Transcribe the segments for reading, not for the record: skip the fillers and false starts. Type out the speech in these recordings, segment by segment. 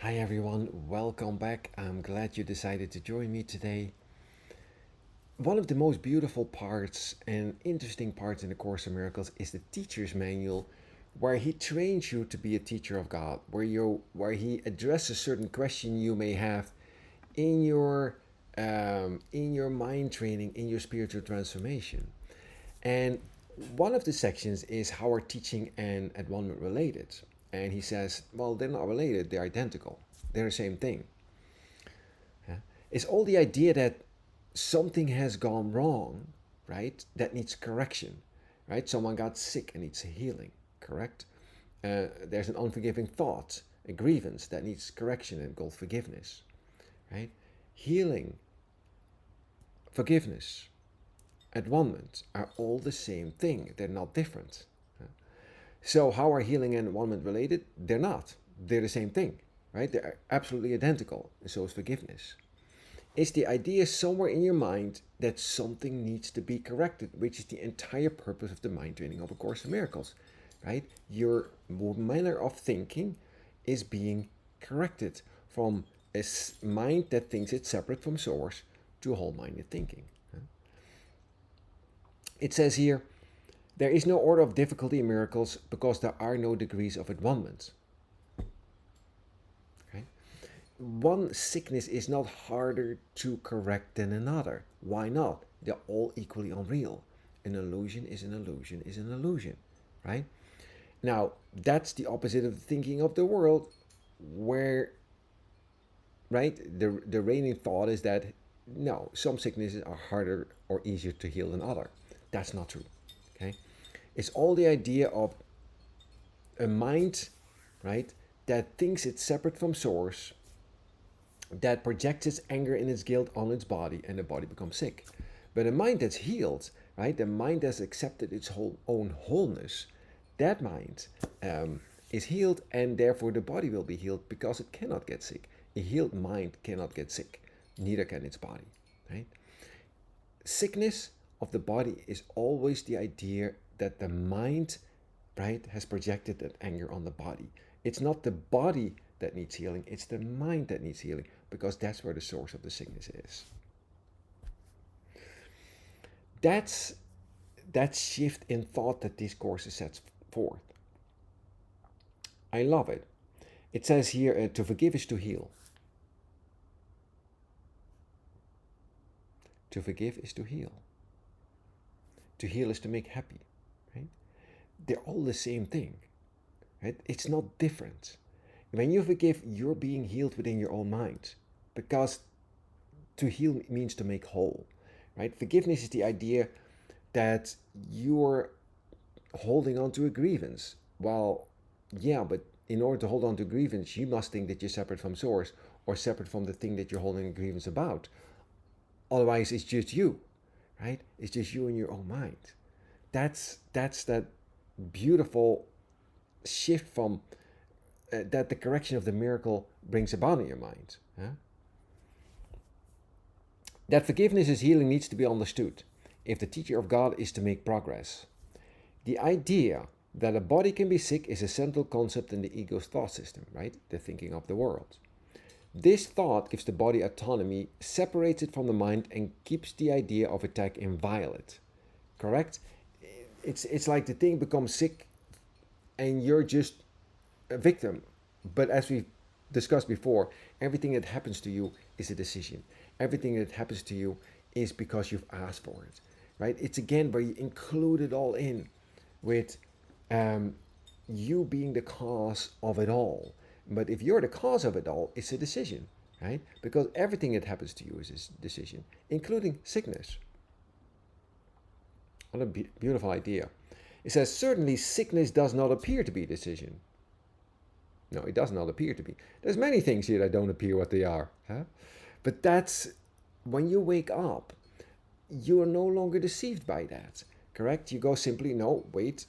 Hi everyone, welcome back. I'm glad you decided to join me today. One of the most beautiful parts and interesting parts in the Course of Miracles is the teacher's manual, where he trains you to be a teacher of God, where he addresses certain question you may have in your mind training, in your spiritual transformation. And one of the sections is how are teaching and advancement related. And he says, well, they're not related, they're identical. They're the same thing. Yeah? It's all the idea that something has gone wrong, right? That needs correction, right? Someone got sick and needs healing, correct? There's an unforgiving thought, a grievance that needs correction and called forgiveness, right? Healing, forgiveness, advancement are all the same thing. They're not different. So how are healing and advancement related? They're not. They're the same thing, right? They're absolutely identical. And so is forgiveness. It's the idea somewhere in your mind that something needs to be corrected, which is the entire purpose of the mind training of A Course in Miracles, right? Your manner of thinking is being corrected from a mind that thinks it's separate from source to whole-minded thinking. It says here, there is no order of difficulty in miracles because there are no degrees of advancement. Okay? One sickness is not harder to correct than another. Why not? They're all equally unreal. An illusion is an illusion is an illusion, right? Now, that's the opposite of the thinking of the world, where, right, the reigning thought is that no, some sicknesses are harder or easier to heal than other. That's not true, okay? It's all the idea of a mind, right, that thinks it's separate from source, that projects its anger and its guilt on its body, and the body becomes sick. But a mind that's healed, right, the mind that's accepted its own wholeness, that mind is healed, and therefore the body will be healed because it cannot get sick. A healed mind cannot get sick, neither can its body, right? Sickness of the body is always the idea that the mind, right, has projected that anger on the body. It's not the body that needs healing, it's the mind that needs healing, because that's where the source of the sickness is. That's that shift in thought that these courses sets forth. I love it. It says here, to forgive is to heal. To forgive is to heal. To heal is to make happy, right? They're all the same thing, right? It's not different. When you forgive, you're being healed within your own mind, because to heal means to make whole, right? Forgiveness is the idea that you're holding on to a grievance. Well, yeah, but in order to hold on to grievance, you must think that you're separate from source or separate from the thing that you're holding a grievance about. Otherwise, it's just you, right? It's just you in your own mind. That's that beautiful shift from that the correction of the miracle brings about in your mind. Huh? That forgiveness is healing needs to be understood if the teacher of God is to make progress. The idea that a body can be sick is a central concept in the ego's thought system, right? The thinking of the world. This thought gives the body autonomy, separates it from the mind, and keeps the idea of attack inviolate. Correct? It's like the thing becomes sick and you're just a victim. But as we discussed before, everything that happens to you is a decision. Everything that happens to you is because you've asked for it, right? It's again where you include it all in with um, you being the cause of it all. But if you're the cause of it all, it's a decision, right? Because everything that happens to you is a decision, including sickness. What a beautiful idea. It says, certainly sickness does not appear to be a decision. No, it does not appear to be. There's many things here that don't appear what they are. Huh? But that's when you wake up, you are no longer deceived by that. Correct? You go simply, no, wait,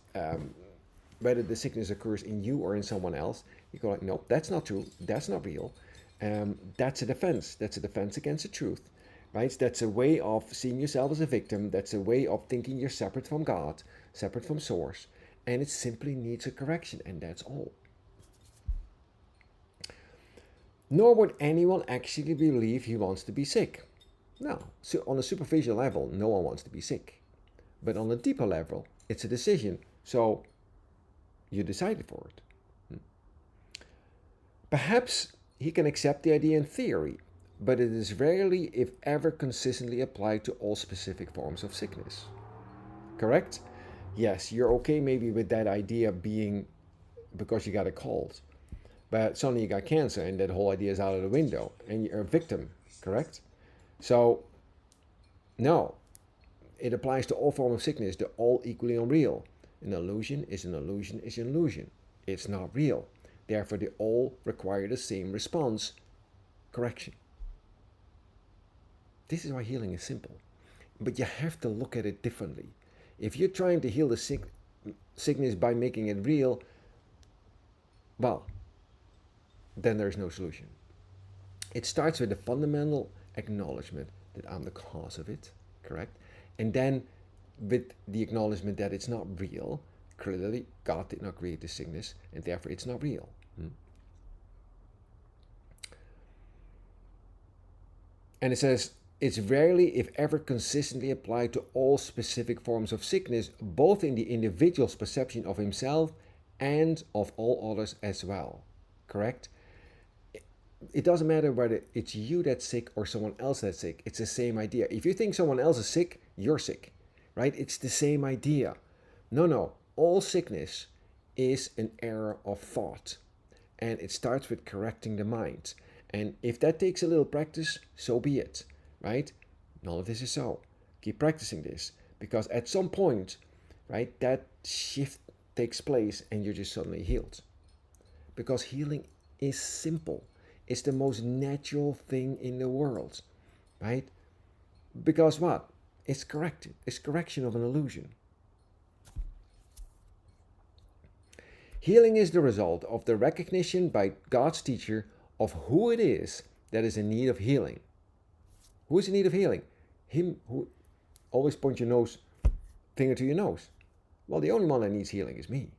whether the sickness occurs in you or in someone else, you go like, no, that's not true. That's not real. That's a defense. That's a defense against the truth. Right? That's a way of seeing yourself as a victim. That's a way of thinking you're separate from God, separate from source. And it simply needs a correction, and that's all. Nor would anyone actually believe he wants to be sick. No, so on a superficial level, no one wants to be sick. But on a deeper level, it's a decision. So you decided for it. Perhaps he can accept the idea in theory, but it is rarely, if ever, consistently applied to all specific forms of sickness. Correct? Yes, you're okay maybe with that idea being because you got a cold, but suddenly you got cancer and that whole idea is out of the window and you're a victim, correct? So, no, it applies to all forms of sickness. They're all equally unreal. An illusion is an illusion is an illusion. It's not real. Therefore, they all require the same response, correction. This is why healing is simple. But you have to look at it differently. If you're trying to heal the sickness by making it real, well, then there's no solution. It starts with the fundamental acknowledgement that I'm the cause of it, correct? And then with the acknowledgement that it's not real. Clearly, God did not create the sickness, and therefore it's not real. And it says, it's rarely, if ever, consistently applied to all specific forms of sickness, both in the individual's perception of himself and of all others as well. Correct? It doesn't matter whether it's you that's sick or someone else that's sick. It's the same idea. If you think someone else is sick, you're sick. Right? It's the same idea. No. All sickness is an error of thought. And it starts with correcting the mind. And if that takes a little practice, so be it, right? None of this is so. Keep practicing this because at some point, right, that shift takes place and you're just suddenly healed. Because healing is simple. It's the most natural thing in the world, right? Because what? It's corrected. It's correction of an illusion. Healing is the result of the recognition by God's teacher of who it is that is in need of healing. Who is in need of healing? Him who always point your finger to your nose. Well, the only one that needs healing is me,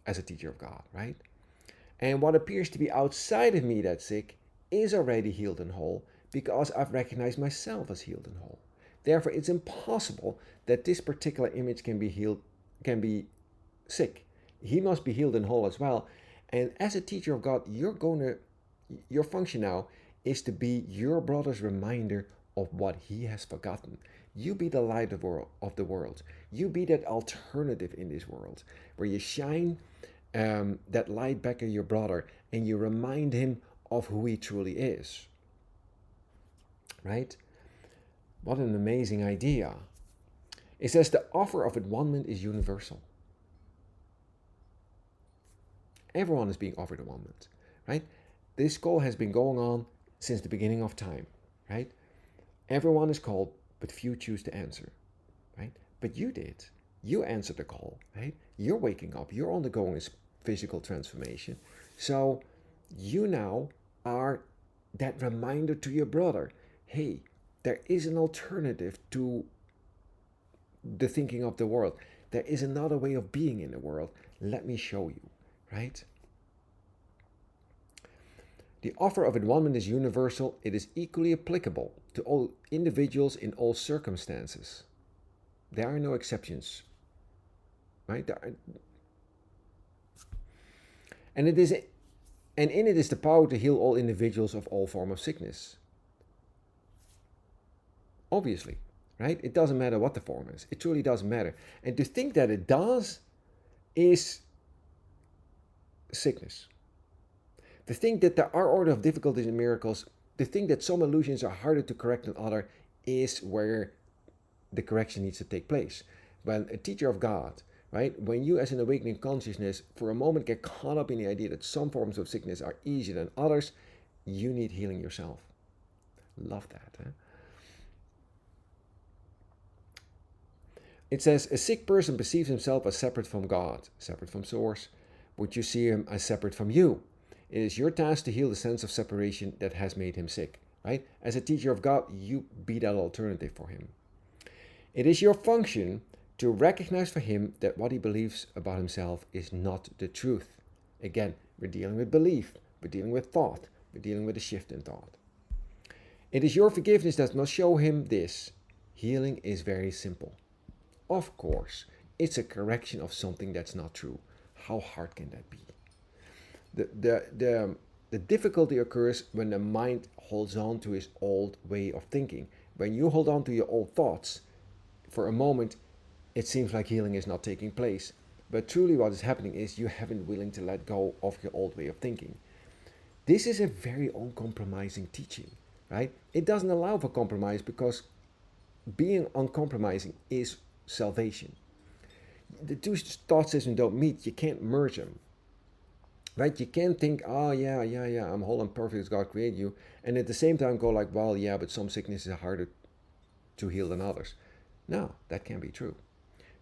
as a teacher of God, right? And what appears to be outside of me that's sick is already healed and whole because I've recognized myself as healed and whole. Therefore, it's impossible that this particular image can be sick. He must be healed and whole as well. And as a teacher of God, your function now is to be your brother's reminder of what he has forgotten. You be the light of the world. You be that alternative in this world where you shine that light back at your brother and you remind him of who he truly is. Right? What an amazing idea. It says the offer of atonement is universal. Everyone is being offered atonement, right? This call has been going on since the beginning of time, right? Everyone is called, but few choose to answer, right? But you did. You answered the call, right? You're waking up. You're undergoing this physical transformation. So you now are that reminder to your brother, hey, there is an alternative to the thinking of the world. There is another way of being in the world. Let me show you, right? The offer of atonement is universal. It is equally applicable to all individuals in all circumstances. There are no exceptions, right? And in it is the power to heal all individuals of all form of sickness. Obviously, right? It doesn't matter what the form is. It truly doesn't matter. And to think that it does is sickness. To think that there are order of difficulties in miracles, to think that some illusions are harder to correct than others is where the correction needs to take place. When a teacher of God, right, when you as an awakening consciousness for a moment get caught up in the idea that some forms of sickness are easier than others, you need healing yourself. Love that, huh? It says, a sick person perceives himself as separate from God, separate from Source, but you see him as separate from you. It is your task to heal the sense of separation that has made him sick, right? As a teacher of God, you be that alternative for him. It is your function to recognize for him that what he believes about himself is not the truth. Again, we're dealing with belief, we're dealing with thought, We're dealing with a shift in thought. It is your forgiveness that must show him this. Healing is very simple. Of course, it's a correction of something that's not true. How hard can that be? The difficulty occurs when the mind holds on to his old way of thinking. When you hold on to your old thoughts, for a moment, it seems like healing is not taking place. But truly, what is happening is you haven't willing to let go of your old way of thinking. This is a very uncompromising teaching, right? It doesn't allow for compromise because being uncompromising is salvation. The two thought systems don't meet. You can't merge them, right? You can't think, oh yeah, I'm whole and perfect as God created you, and at the same time go like, well, yeah, but some sicknesses are harder to heal than others. No, that can't be true,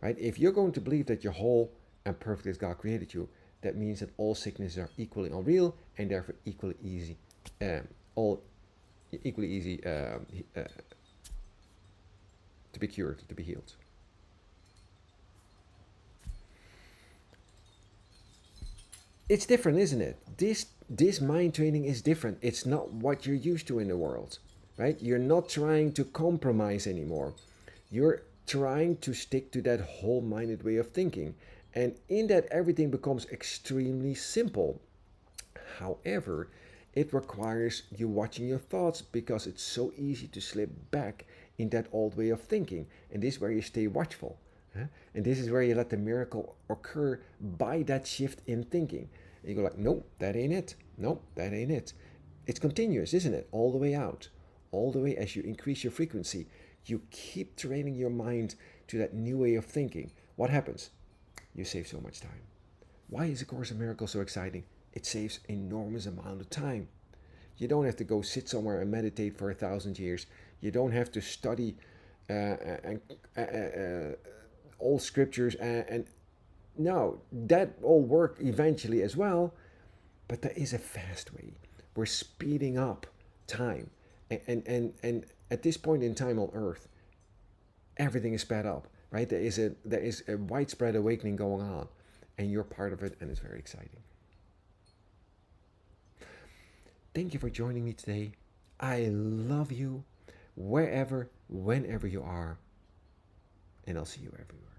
right? If you're going to believe that you're whole and perfect as God created you, that means that all sicknesses are equally unreal and therefore equally easy, all equally easy to be cured, to be healed. It's different, isn't it? This mind training is different. It's not what you're used to in the world, right? You're not trying to compromise anymore. You're trying to stick to that whole-minded way of thinking, and in that everything becomes extremely simple. However, it requires you watching your thoughts because it's so easy to slip back in that old way of thinking, and this is where you stay watchful. And this is where you let the miracle occur by that shift in thinking. And you go like, nope, that ain't it. Nope, that ain't it. It's continuous, isn't it? All the way out. All the way as you increase your frequency, you keep training your mind to that new way of thinking. What happens? You save so much time. Why is A Course in Miracles so exciting? It saves enormous amount of time. You don't have to go sit somewhere and meditate for 1,000 years. You don't have to study all scriptures and no, that all work eventually as well, but there is a fast way. We're speeding up time, and at this point in time on Earth, everything is sped up, right? There is a widespread awakening going on, and you're part of it, and it's very exciting. Thank you for joining me today. I love you wherever, whenever you are, and I'll see you everywhere.